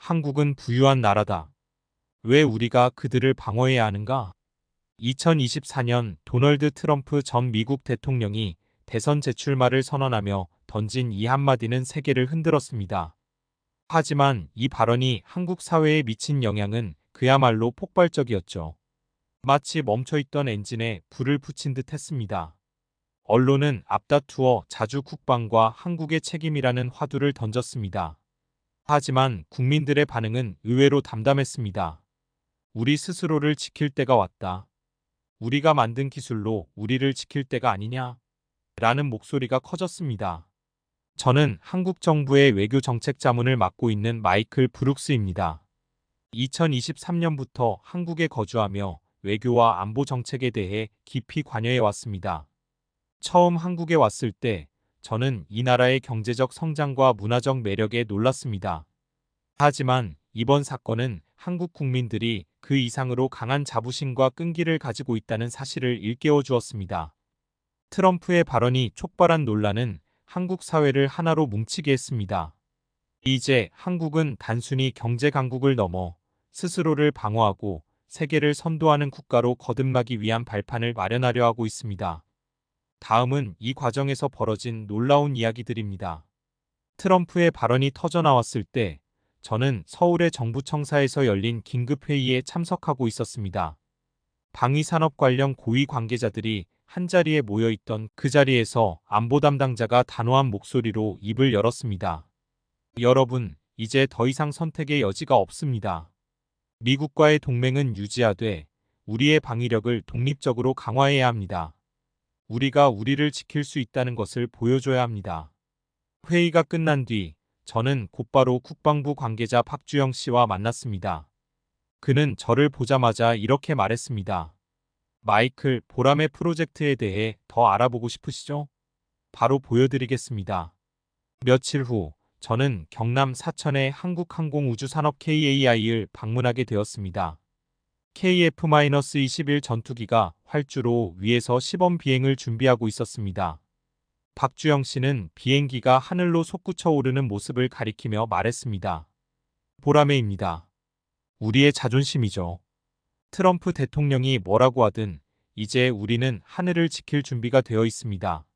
한국은 부유한 나라다. 왜 우리가 그들을 방어해야 하는가? 2024년 도널드 트럼프 전 미국 대통령이 대선 재출마를 선언하며 던진 이 한마디는 세계를 흔들었습니다. 하지만 이 발언이 한국 사회에 미친 영향은 그야말로 폭발적이었죠. 마치 멈춰있던 엔진에 불을 붙인 듯 했습니다. 언론은 앞다투어 자주 국방과 한국의 책임이라는 화두를 던졌습니다. 하지만 국민들의 반응은 의외로 담담했습니다. 우리 스스로를 지킬 때가 왔다. 우리가 만든 기술로 우리를 지킬 때가 아니냐? 라는 목소리가 커졌습니다. 저는 한국 정부의 외교 정책 자문을 맡고 있는 마이클 브룩스입니다. 2023년부터 한국에 거주하며 외교와 안보 정책에 대해 깊이 관여해 왔습니다. 처음 한국에 왔을 때 저는 이 나라의 경제적 성장과 문화적 매력에 놀랐습니다. 하지만 이번 사건은 한국 국민들이 그 이상으로 강한 자부심과 끈기를 가지고 있다는 사실을 일깨워 주었습니다. 트럼프의 발언이 촉발한 논란은 한국 사회를 하나로 뭉치게 했습니다. 이제 한국은 단순히 경제 강국을 넘어 스스로를 방어하고 세계를 선도하는 국가로 거듭나기 위한 발판을 마련하려 하고 있습니다. 다음은 이 과정에서 벌어진 놀라운 이야기들입니다. 트럼프의 발언이 터져나왔을 때 저는 서울의 정부청사에서 열린 긴급회의에 참석하고 있었습니다. 방위산업 관련 고위 관계자들이 한자리에 모여 있던 그 자리에서 안보 담당자가 단호한 목소리로 입을 열었습니다. 여러분, 이제 더 이상 선택의 여지가 없습니다. 미국과의 동맹은 유지하되 우리의 방위력을 독립적으로 강화해야 합니다. 우리가 우리를 지킬 수 있다는 것을 보여줘야 합니다. 회의가 끝난 뒤 저는 곧바로 국방부 관계자 박주영 씨와 만났습니다. 그는 저를 보자마자 이렇게 말했습니다. 마이클, 보람의 프로젝트에 대해 더 알아보고 싶으시죠? 바로 보여드리겠습니다. 며칠 후 저는 경남 사천의 한국항공우주산업 KAI를 방문하게 되었습니다. KF-21 전투기가 활주로 위에서 시범 비행을 준비하고 있었습니다. 박주영 씨는 비행기가 하늘로 솟구쳐 오르는 모습을 가리키며 말했습니다. 보람의입니다. 우리의 자존심이죠. 트럼프 대통령이 뭐라고 하든 이제 우리는 하늘을 지킬 준비가 되어 있습니다.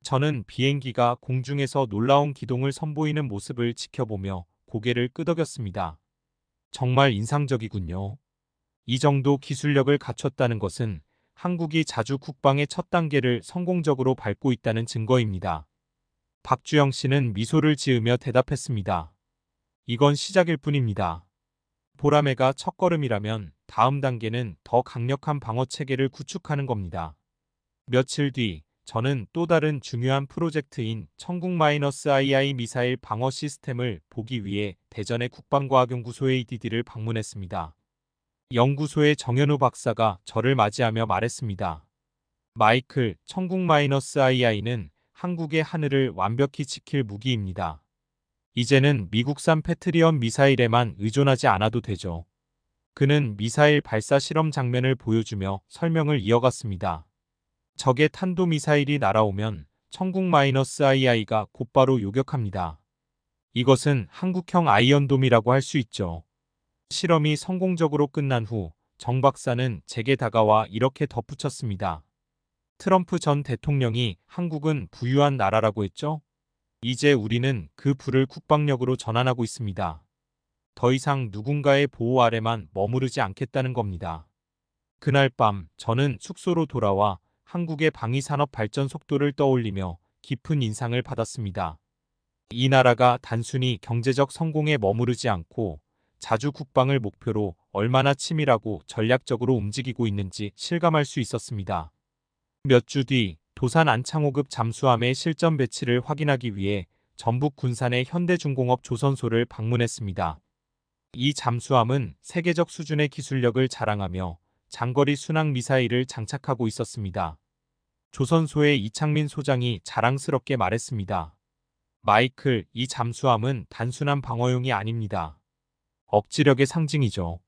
저는 비행기가 공중에서 놀라운 기동을 선보이는 모습을 지켜보며 고개를 끄덕였습니다. 정말 인상적이군요. 이 정도 기술력을 갖췄다는 것은 한국이 자주 국방의 첫 단계를 성공적으로 밟고 있다는 증거입니다. 박주영 씨는 미소를 지으며 대답했습니다. 이건 시작일 뿐입니다. 보라매가 첫걸음이라면 다음 단계는 더 강력한 방어 체계를 구축하는 겁니다. 며칠 뒤 저는 또 다른 중요한 프로젝트인 천국-II 미사일 방어 시스템을 보기 위해 대전의 국방과학연구소 ADD를 방문했습니다. 연구소의 정현우 박사가 저를 맞이하며 말했습니다. 마이클, 천국-II는 한국의 하늘을 완벽히 지킬 무기입니다. 이제는 미국산 패트리엇 미사일에만 의존하지 않아도 되죠. 그는 미사일 발사 실험 장면을 보여주며 설명을 이어갔습니다. 적의 탄도미사일이 날아오면 천국-II가 곧바로 요격합니다. 이것은 한국형 아이언돔이라고 할 수 있죠. 실험이 성공적으로 끝난 후 정 박사는 제게 다가와 이렇게 덧붙였습니다. 트럼프 전 대통령이 한국은 부유한 나라라고 했죠? 이제 우리는 그 부를 국방력으로 전환하고 있습니다. 더 이상 누군가의 보호 아래만 머무르지 않겠다는 겁니다. 그날 밤 저는 숙소로 돌아와 한국의 방위산업 발전 속도를 떠올리며 깊은 인상을 받았습니다. 이 나라가 단순히 경제적 성공에 머무르지 않고 자주 국방을 목표로 얼마나 치밀하고 전략적으로 움직이고 있는지 실감할 수 있었습니다. 몇 주 뒤 도산 안창호급 잠수함의 실전 배치를 확인하기 위해 전북 군산의 현대중공업 조선소를 방문했습니다. 이 잠수함은 세계적 수준의 기술력을 자랑하며 장거리 순항 미사일을 장착하고 있었습니다. 조선소의 이창민 소장이 자랑스럽게 말했습니다. 마이클, 이 잠수함은 단순한 방어용이 아닙니다. 억지력의 상징이죠.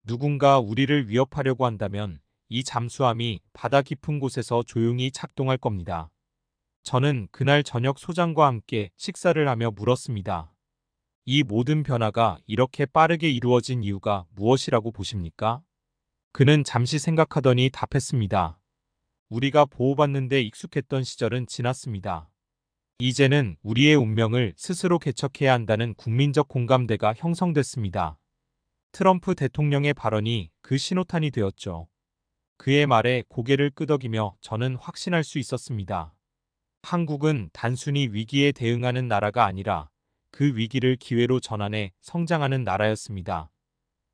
누군가 우리를 위협하려고 한다면 이 잠수함이 바다 깊은 곳에서 조용히 작동할 겁니다. 저는 그날 저녁 소장과 함께 식사를 하며 물었습니다. 이 모든 변화가 이렇게 빠르게 이루어진 이유가 무엇이라고 보십니까? 그는 잠시 생각하더니 답했습니다. 우리가 보호받는 데 익숙했던 시절은 지났습니다. 이제는 우리의 운명을 스스로 개척해야 한다는 국민적 공감대가 형성됐습니다. 트럼프 대통령의 발언이 그 신호탄이 되었죠. 그의 말에 고개를 끄덕이며 저는 확신할 수 있었습니다. 한국은 단순히 위기에 대응하는 나라가 아니라 그 위기를 기회로 전환해 성장하는 나라였습니다.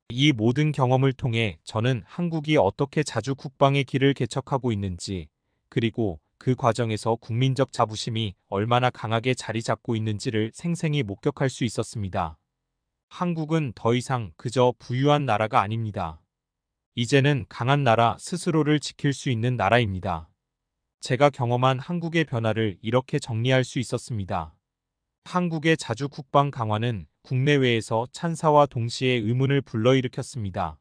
이 모든 경험을 통해 저는 한국이 어떻게 자주 국방의 길을 개척하고 있는지, 그리고 그 과정에서 국민적 자부심이 얼마나 강하게 자리 잡고 있는지를 생생히 목격할 수 있었습니다. 한국은 더 이상 그저 부유한 나라가 아닙니다. 이제는 강한 나라 스스로를 지킬 수 있는 나라입니다. 제가 경험한 한국의 변화를 이렇게 정리할 수 있었습니다. 한국의 자주 국방 강화는 국내외에서 찬사와 동시에 의문을 불러일으켰습니다.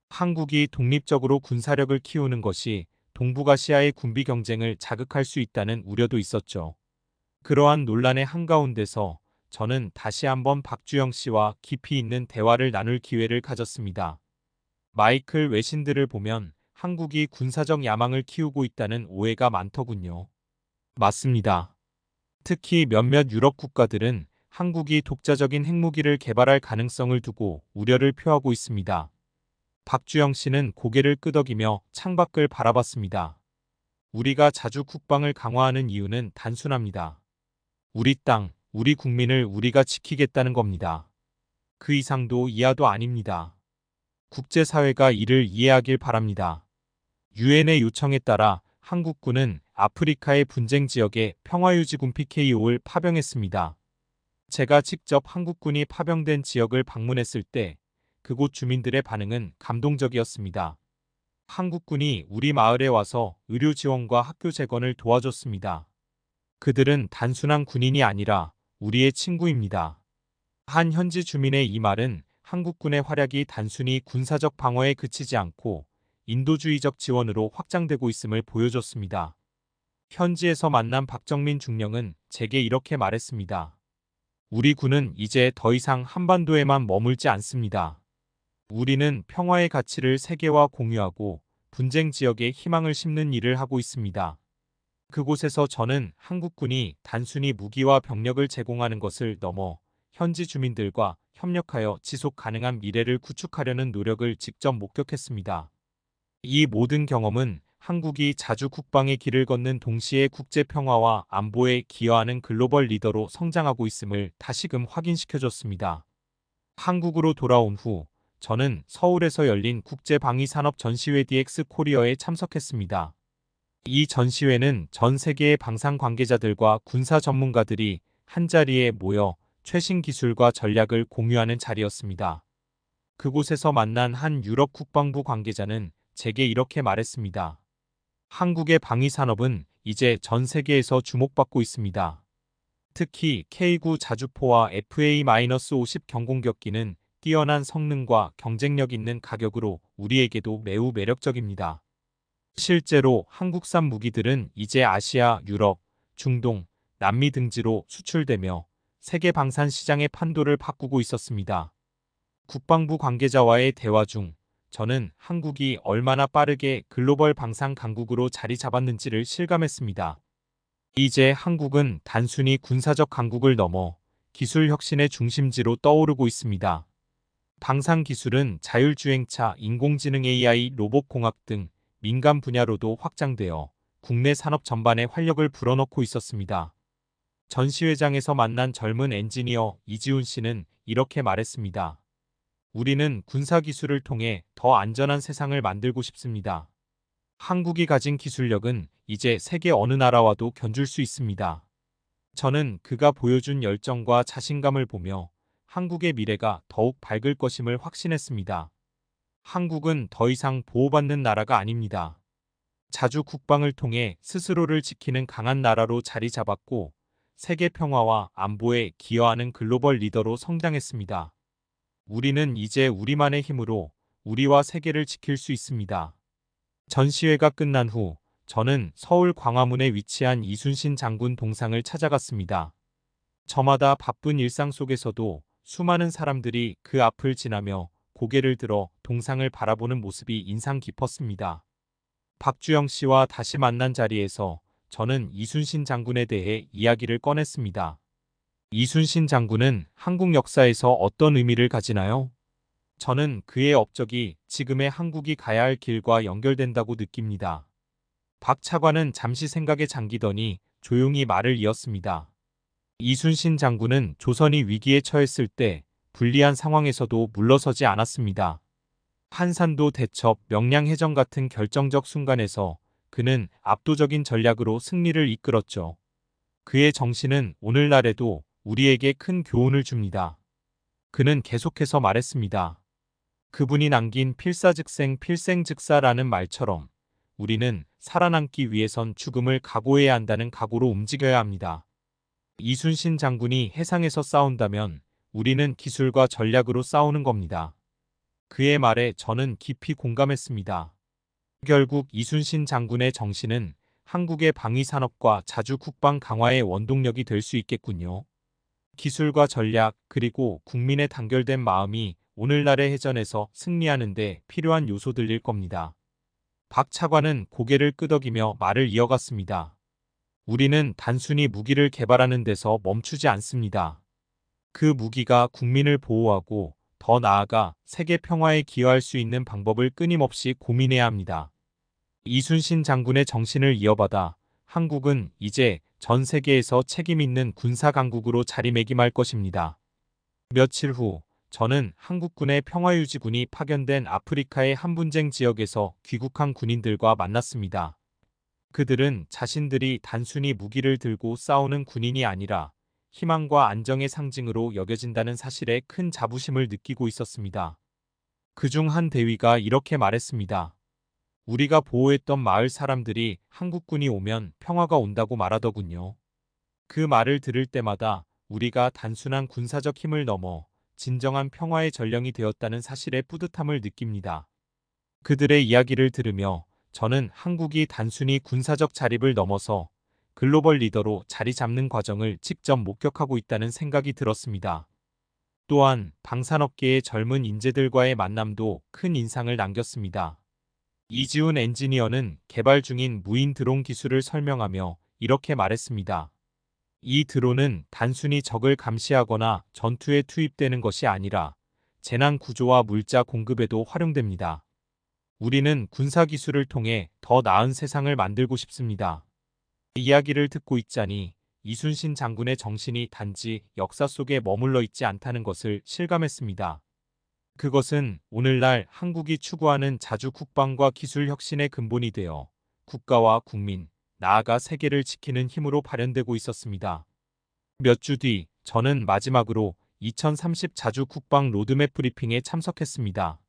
한국이 독립적으로 군사력을 키우는 것이 동북아시아의 군비 경쟁을 자극할 수 있다는 우려도 있었죠. 그러한 논란의 한가운데서 저는 다시 한번 박주영 씨와 깊이 있는 대화를 나눌 기회를 가졌습니다. 마이클 웨신드를 보면 한국이 군사적 야망을 키우고 있다는 오해가 많더군요. 맞습니다. 특히 몇몇 유럽 국가들은 한국이 독자적인 핵무기를 개발할 가능성을 두고 우려를 표하고 있습니다. 박주영 씨는 고개를 끄덕이며 창밖을 바라봤습니다. 우리가 자주 국방을 강화하는 이유는 단순합니다. 우리 땅, 우리 국민을 우리가 지키겠다는 겁니다. 그 이상도 이하도 아닙니다. 국제사회가 이를 이해하길 바랍니다. 유엔의 요청에 따라 한국군은 아프리카의 분쟁 지역에 평화유지군 PKO를 파병했습니다. 제가 직접 한국군이 파병된 지역을 방문했을 때 그곳 주민들의 반응은 감동적이었습니다. 한국군이 우리 마을에 와서 의료 지원과 학교 재건을 도와줬습니다. 그들은 단순한 군인이 아니라 우리의 친구입니다. 한 현지 주민의 이 말은 한국군의 활약이 단순히 군사적 방어에 그치지 않고 인도주의적 지원으로 확장되고 있음을 보여줬습니다. 현지에서 만난 박정민 중령은 제게 이렇게 말했습니다. 우리 군은 이제 더 이상 한반도에만 머물지 않습니다. 우리는 평화의 가치를 세계와 공유하고 분쟁 지역에 희망을 심는 일을 하고 있습니다. 그곳에서 저는 한국군이 단순히 무기와 병력을 제공하는 것을 넘어 현지 주민들과 협력하여 지속 가능한 미래를 구축하려는 노력을 직접 목격했습니다. 이 모든 경험은 한국이 자주 국방의 길을 걷는 동시에 국제 평화와 안보에 기여하는 글로벌 리더로 성장하고 있음을 다시금 확인시켜줬습니다. 한국으로 돌아온 후 저는 서울에서 열린 국제방위산업 전시회 DX 코리어에 참석했습니다. 이 전시회는 전 세계의 방산 관계자들과 군사 전문가들이 한자리에 모여 최신 기술과 전략을 공유하는 자리였습니다. 그곳에서 만난 한 유럽 국방부 관계자는 제게 이렇게 말했습니다. 한국의 방위산업은 이제 전 세계에서 주목받고 있습니다. 특히 K9 자주포와 FA-50 경공격기는 뛰어난 성능과 경쟁력 있는 가격으로 우리에게도 매우 매력적입니다. 실제로 한국산 무기들은 이제 아시아, 유럽, 중동, 남미 등지로 수출되며 세계 방산 시장의 판도를 바꾸고 있었습니다. 국방부 관계자와의 대화 중 저는 한국이 얼마나 빠르게 글로벌 방산 강국으로 자리 잡았는지를 실감했습니다. 이제 한국은 단순히 군사적 강국을 넘어 기술 혁신의 중심지로 떠오르고 있습니다. 방산 기술은 자율주행차, 인공지능 AI, 로봇공학 등 민간 분야로도 확장되어 국내 산업 전반에 활력을 불어넣고 있었습니다. 전시회장에서 만난 젊은 엔지니어 이지훈 씨는 이렇게 말했습니다. 우리는 군사기술을 통해 더 안전한 세상을 만들고 싶습니다. 한국이 가진 기술력은 이제 세계 어느 나라와도 견줄 수 있습니다. 저는 그가 보여준 열정과 자신감을 보며 한국의 미래가 더욱 밝을 것임을 확신했습니다. 한국은 더 이상 보호받는 나라가 아닙니다. 자주 국방을 통해 스스로를 지키는 강한 나라로 자리 잡았고 세계 평화와 안보에 기여하는 글로벌 리더로 성장했습니다. 우리는 이제 우리만의 힘으로 우리와 세계를 지킬 수 있습니다. 전시회가 끝난 후 저는 서울 광화문에 위치한 이순신 장군 동상을 찾아갔습니다. 저마다 바쁜 일상 속에서도 수많은 사람들이 그 앞을 지나며 고개를 들어 동상을 바라보는 모습이 인상 깊었습니다. 박주영 씨와 다시 만난 자리에서 저는 이순신 장군에 대해 이야기를 꺼냈습니다. 이순신 장군은 한국 역사에서 어떤 의미를 가지나요? 저는 그의 업적이 지금의 한국이 가야 할 길과 연결된다고 느낍니다. 박 차관은 잠시 생각에 잠기더니 조용히 말을 이었습니다. 이순신 장군은 조선이 위기에 처했을 때 불리한 상황에서도 물러서지 않았습니다. 한산도 대첩, 명량해전 같은 결정적 순간에서 그는 압도적인 전략으로 승리를 이끌었죠. 그의 정신은 오늘날에도 우리에게 큰 교훈을 줍니다. 그는 계속해서 말했습니다. 그분이 남긴 필사즉생 필생즉사라는 말처럼 우리는 살아남기 위해선 죽음을 각오해야 한다는 각오로 움직여야 합니다. 이순신 장군이 해상에서 싸운다면 우리는 기술과 전략으로 싸우는 겁니다. 그의 말에 저는 깊이 공감했습니다. 결국 이순신 장군의 정신은 한국의 방위산업과 자주 국방 강화의 원동력이 될 수 있겠군요. 기술과 전략 그리고 국민의 단결된 마음이 오늘날의 해전에서 승리하는 데 필요한 요소들일 겁니다. 박 차관은 고개를 끄덕이며 말을 이어갔습니다. 우리는 단순히 무기를 개발하는 데서 멈추지 않습니다. 그 무기가 국민을 보호하고 더 나아가 세계 평화에 기여할 수 있는 방법을 끊임없이 고민해야 합니다. 이순신 장군의 정신을 이어받아 한국은 이제 전 세계에서 책임 있는 군사 강국으로 자리매김할 것입니다. 며칠 후 저는 한국군의 평화유지군이 파견된 아프리카의 한분쟁 지역에서 귀국한 군인들과 만났습니다. 그들은 자신들이 단순히 무기를 들고 싸우는 군인이 아니라 희망과 안정의 상징으로 여겨진다는 사실에 큰 자부심을 느끼고 있었습니다. 그중 한 대위가 이렇게 말했습니다. 우리가 보호했던 마을 사람들이 한국군이 오면 평화가 온다고 말하더군요. 그 말을 들을 때마다 우리가 단순한 군사적 힘을 넘어 진정한 평화의 전령이 되었다는 사실에 뿌듯함을 느낍니다. 그들의 이야기를 들으며 저는 한국이 단순히 군사적 자립을 넘어서 글로벌 리더로 자리 잡는 과정을 직접 목격하고 있다는 생각이 들었습니다. 또한 방산업계의 젊은 인재들과의 만남도 큰 인상을 남겼습니다. 이지훈 엔지니어는 개발 중인 무인 드론 기술을 설명하며 이렇게 말했습니다. 이 드론은 단순히 적을 감시하거나 전투에 투입되는 것이 아니라 재난 구조와 물자 공급에도 활용됩니다. 우리는 군사 기술을 통해 더 나은 세상을 만들고 싶습니다. 이야기를 듣고 있자니 이순신 장군의 정신이 단지 역사 속에 머물러 있지 않다는 것을 실감했습니다. 그것은 오늘날 한국이 추구하는 자주 국방과 기술 혁신의 근본이 되어 국가와 국민, 나아가 세계를 지키는 힘으로 발현되고 있었습니다. 몇 주 뒤 저는 마지막으로 2030 자주 국방 로드맵 브리핑에 참석했습니다.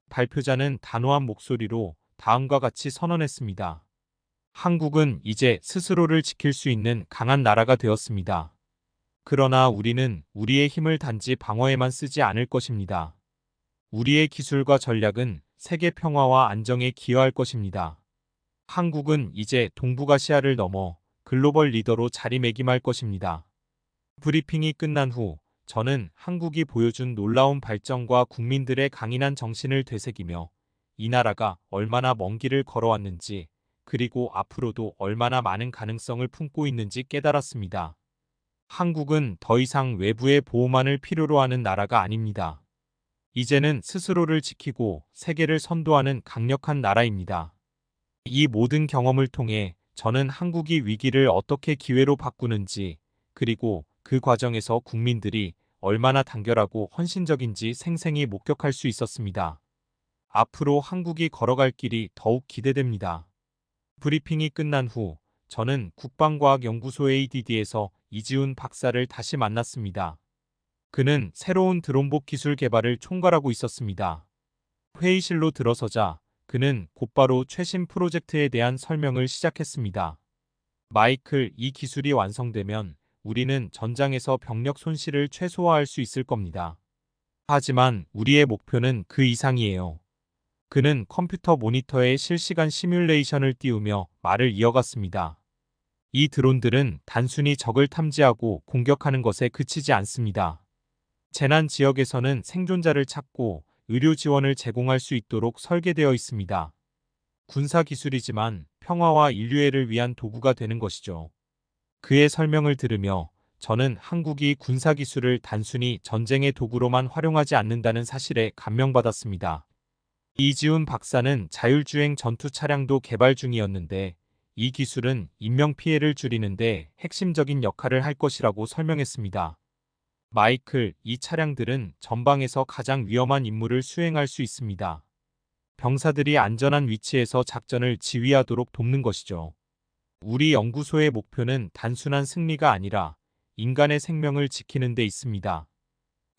발표자는 단호한 목소리로 다음과 같이 선언했습니다. 한국은 이제 스스로를 지킬 수 있는 강한 나라가 되었습니다. 그러나 우리는 우리의 힘을 단지 방어에만 쓰지 않을 것입니다. 우리의 기술과 전략은 세계 평화와 안정에 기여할 것입니다. 한국은 이제 동북아시아를 넘어 글로벌 리더로 자리매김할 것입니다. 브리핑이 끝난 후 저는 한국이 보여준 놀라운 발전과 국민들의 강인한 정신을 되새기며 이 나라가 얼마나 먼 길을 걸어왔는지 그리고 앞으로도 얼마나 많은 가능성을 품고 있는지 깨달았습니다. 한국은 더 이상 외부의 보호만을 필요로 하는 나라가 아닙니다. 이제는 스스로를 지키고 세계를 선도하는 강력한 나라입니다. 이 모든 경험을 통해 저는 한국이 위기를 어떻게 기회로 바꾸는지 그리고 그 과정에서 국민들이 얼마나 단결하고 헌신적인지 생생히 목격할 수 있었습니다. 앞으로 한국이 걸어갈 길이 더욱 기대됩니다. 브리핑이 끝난 후 저는 국방과학연구소 ADD에서 이지훈 박사를 다시 만났습니다. 그는 새로운 드론복 기술 개발을 총괄하고 있었습니다. 회의실로 들어서자 그는 곧바로 최신 프로젝트에 대한 설명을 시작했습니다. 마이클, 이 기술이 완성되면 우리는 전장에서 병력 손실을 최소화할 수 있을 겁니다. 하지만 우리의 목표는 그 이상이에요. 그는 컴퓨터 모니터에 실시간 시뮬레이션을 띄우며 말을 이어갔습니다. 이 드론들은 단순히 적을 탐지하고 공격하는 것에 그치지 않습니다. 재난 지역에서는 생존자를 찾고 의료 지원을 제공할 수 있도록 설계되어 있습니다. 군사 기술이지만 평화와 인류애를 위한 도구가 되는 것이죠. 그의 설명을 들으며 저는 한국이 군사 기술을 단순히 전쟁의 도구로만 활용하지 않는다는 사실에 감명받았습니다. 이지훈 박사는 자율주행 전투 차량도 개발 중이었는데 이 기술은 인명피해를 줄이는데 핵심적인 역할을 할 것이라고 설명했습니다. 마이클, 이 차량들은 전방에서 가장 위험한 임무를 수행할 수 있습니다. 병사들이 안전한 위치에서 작전을 지휘하도록 돕는 것이죠. 우리 연구소의 목표는 단순한 승리가 아니라 인간의 생명을 지키는 데 있습니다.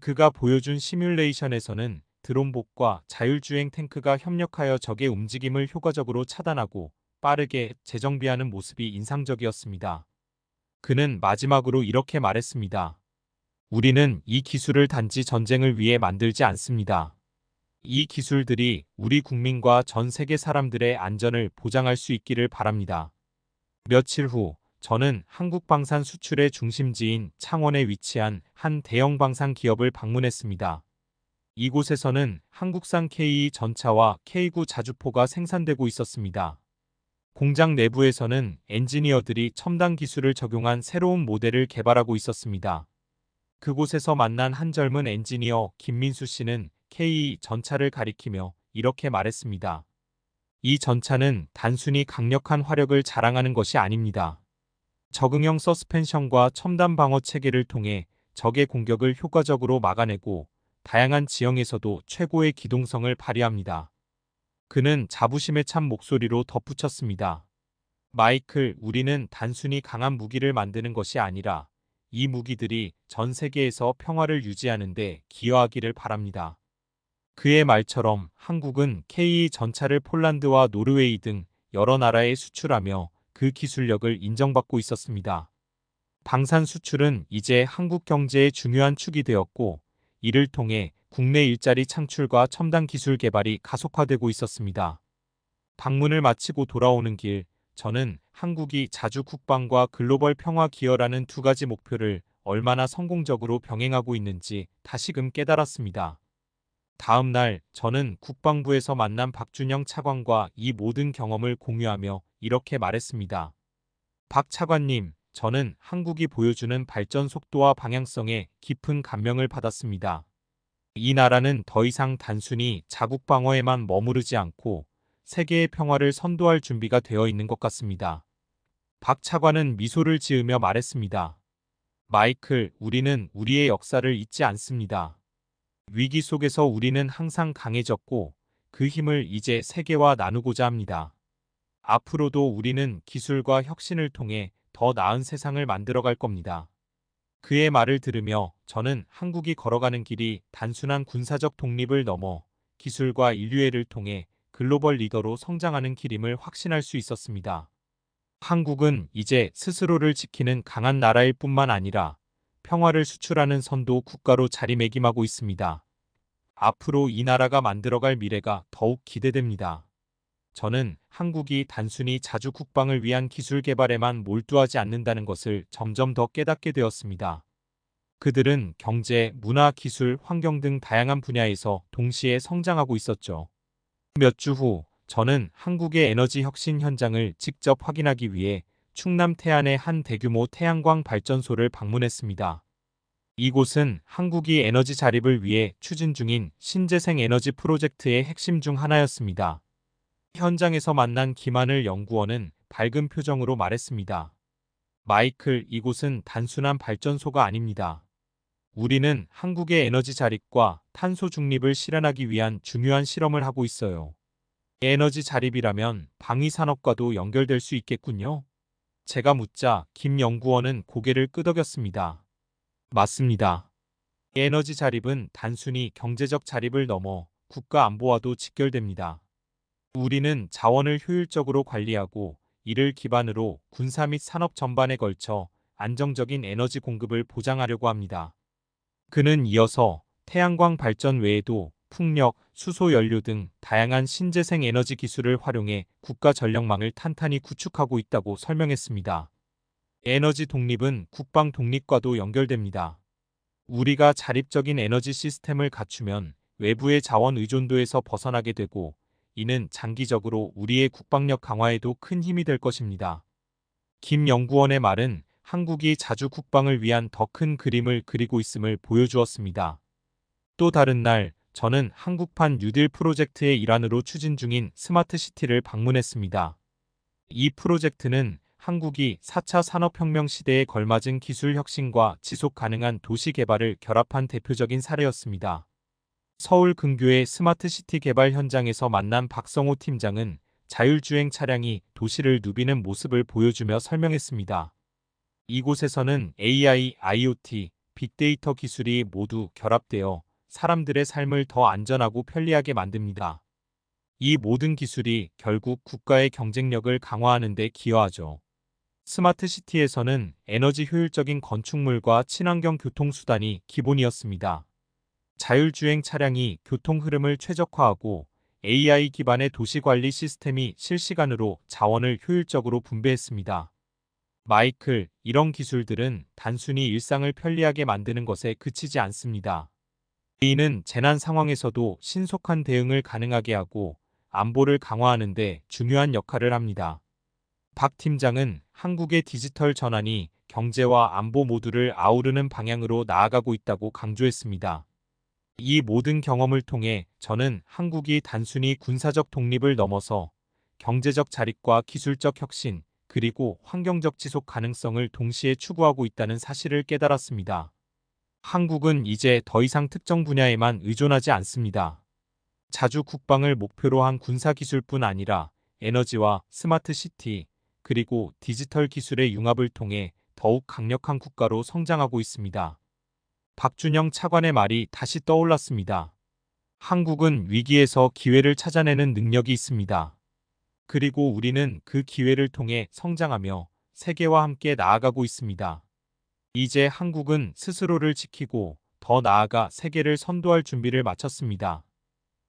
그가 보여준 시뮬레이션에서는 드론봇과 자율주행 탱크가 협력하여 적의 움직임을 효과적으로 차단하고 빠르게 재정비하는 모습이 인상적이었습니다. 그는 마지막으로 이렇게 말했습니다. 우리는 이 기술을 단지 전쟁을 위해 만들지 않습니다. 이 기술들이 우리 국민과 전 세계 사람들의 안전을 보장할 수 있기를 바랍니다. 며칠 후 저는 한국 방산 수출의 중심지인 창원에 위치한 한 대형 방산 기업을 방문했습니다. 이곳에서는 한국산 K2 전차와 K9 자주포가 생산되고 있었습니다. 공장 내부에서는 엔지니어들이 첨단 기술을 적용한 새로운 모델을 개발하고 있었습니다. 그곳에서 만난 한 젊은 엔지니어 김민수 씨는 K2 전차를 가리키며 이렇게 말했습니다. 이 전차는 단순히 강력한 화력을 자랑하는 것이 아닙니다. 적응형 서스펜션과 첨단 방어 체계를 통해 적의 공격을 효과적으로 막아내고 다양한 지형에서도 최고의 기동성을 발휘합니다. 그는 자부심에 찬 목소리로 덧붙였습니다. 마이클, 우리는 단순히 강한 무기를 만드는 것이 아니라 이 무기들이 전 세계에서 평화를 유지하는 데 기여하기를 바랍니다. 그의 말처럼 한국은 K2 전차를 폴란드와 노르웨이 등 여러 나라에 수출하며 그 기술력을 인정받고 있었습니다. 방산 수출은 이제 한국 경제의 중요한 축이 되었고 이를 통해 국내 일자리 창출과 첨단 기술 개발이 가속화되고 있었습니다. 방문을 마치고 돌아오는 길, 저는 한국이 자주 국방과 글로벌 평화 기여라는 두 가지 목표를 얼마나 성공적으로 병행하고 있는지 다시금 깨달았습니다. 다음 날 저는 국방부에서 만난 박준영 차관과 이 모든 경험을 공유하며 이렇게 말했습니다. 박 차관님, 저는 한국이 보여주는 발전 속도와 방향성에 깊은 감명을 받았습니다. 이 나라는 더 이상 단순히 자국 방어에만 머무르지 않고 세계의 평화를 선도할 준비가 되어 있는 것 같습니다. 박 차관은 미소를 지으며 말했습니다. 마이클, 우리는 우리의 역사를 잊지 않습니다. 위기 속에서 우리는 항상 강해졌고 그 힘을 이제 세계와 나누고자 합니다. 앞으로도 우리는 기술과 혁신을 통해 더 나은 세상을 만들어갈 겁니다. 그의 말을 들으며 저는 한국이 걸어가는 길이 단순한 군사적 독립을 넘어 기술과 인류애를 통해 글로벌 리더로 성장하는 길임을 확신할 수 있었습니다. 한국은 이제 스스로를 지키는 강한 나라일 뿐만 아니라 평화를 수출하는 선도 국가로 자리매김하고 있습니다. 앞으로 이 나라가 만들어갈 미래가 더욱 기대됩니다. 저는 한국이 단순히 자주 국방을 위한 기술 개발에만 몰두하지 않는다는 것을 점점 더 깨닫게 되었습니다. 그들은 경제, 문화, 기술, 환경 등 다양한 분야에서 동시에 성장하고 있었죠. 몇 주 후, 저는 한국의 에너지 혁신 현장을 직접 확인하기 위해 충남 태안의 한 대규모 태양광 발전소를 방문했습니다. 이곳은 한국이 에너지 자립을 위해 추진 중인 신재생 에너지 프로젝트의 핵심 중 하나였습니다. 현장에서 만난 김하늘 연구원은 밝은 표정으로 말했습니다. 마이클, 이곳은 단순한 발전소가 아닙니다. 우리는 한국의 에너지 자립과 탄소 중립을 실현하기 위한 중요한 실험을 하고 있어요. 에너지 자립이라면 방위 산업과도 연결될 수 있겠군요. 제가 묻자 김 연구원은 고개를 끄덕였습니다. 맞습니다. 에너지 자립은 단순히 경제적 자립을 넘어 국가 안보와도 직결됩니다. 우리는 자원을 효율적으로 관리하고 이를 기반으로 군사 및 산업 전반에 걸쳐 안정적인 에너지 공급을 보장하려고 합니다. 그는 이어서 태양광 발전 외에도 풍력, 수소 연료 등 다양한 신재생 에너지 기술을 활용해 국가 전력망을 탄탄히 구축하고 있다고 설명했습니다. 에너지 독립은 국방 독립과도 연결됩니다. 우리가 자립적인 에너지 시스템을 갖추면 외부의 자원 의존도에서 벗어나게 되고 이는 장기적으로 우리의 국방력 강화에도 큰 힘이 될 것입니다. 김 연구원의 말은 한국이 자주 국방을 위한 더 큰 그림을 그리고 있음을 보여주었습니다. 또 다른 날, 저는 한국판 뉴딜 프로젝트의 일환으로 추진 중인 스마트시티를 방문했습니다. 이 프로젝트는 한국이 4차 산업혁명 시대에 걸맞은 기술 혁신과 지속 가능한 도시 개발을 결합한 대표적인 사례였습니다. 서울 근교의 스마트시티 개발 현장에서 만난 박성호 팀장은 자율주행 차량이 도시를 누비는 모습을 보여주며 설명했습니다. 이곳에서는 AI, IoT, 빅데이터 기술이 모두 결합되어 사람들의 삶을 더 안전하고 편리하게 만듭니다. 이 모든 기술이 결국 국가의 경쟁력을 강화하는 데 기여하죠. 스마트시티에서는 에너지 효율적인 건축물과 친환경 교통수단이 기본이었습니다. 자율주행 차량이 교통 흐름을 최적화하고 AI 기반의 도시관리 시스템이 실시간으로 자원을 효율적으로 분배했습니다. 마이클, 이런 기술들은 단순히 일상을 편리하게 만드는 것에 그치지 않습니다. 이는 재난 상황에서도 신속한 대응을 가능하게 하고 안보를 강화하는 데 중요한 역할을 합니다. 박 팀장은 한국의 디지털 전환이 경제와 안보 모두를 아우르는 방향으로 나아가고 있다고 강조했습니다. 이 모든 경험을 통해 저는 한국이 단순히 군사적 독립을 넘어서 경제적 자립과 기술적 혁신, 그리고 환경적 지속 가능성을 동시에 추구하고 있다는 사실을 깨달았습니다. 한국은 이제 더 이상 특정 분야에만 의존하지 않습니다. 자주 국방을 목표로 한 군사기술뿐 아니라 에너지와 스마트 시티, 그리고 디지털 기술의 융합을 통해 더욱 강력한 국가로 성장하고 있습니다. 박준영 차관의 말이 다시 떠올랐습니다. 한국은 위기에서 기회를 찾아내는 능력이 있습니다. 그리고 우리는 그 기회를 통해 성장하며 세계와 함께 나아가고 있습니다. 이제 한국은 스스로를 지키고 더 나아가 세계를 선도할 준비를 마쳤습니다.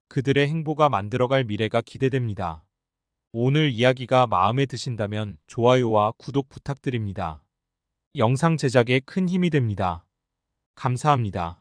그들의 행보가 만들어갈 미래가 기대됩니다. 오늘 이야기가 마음에 드신다면 좋아요와 구독 부탁드립니다. 영상 제작에 큰 힘이 됩니다. 감사합니다.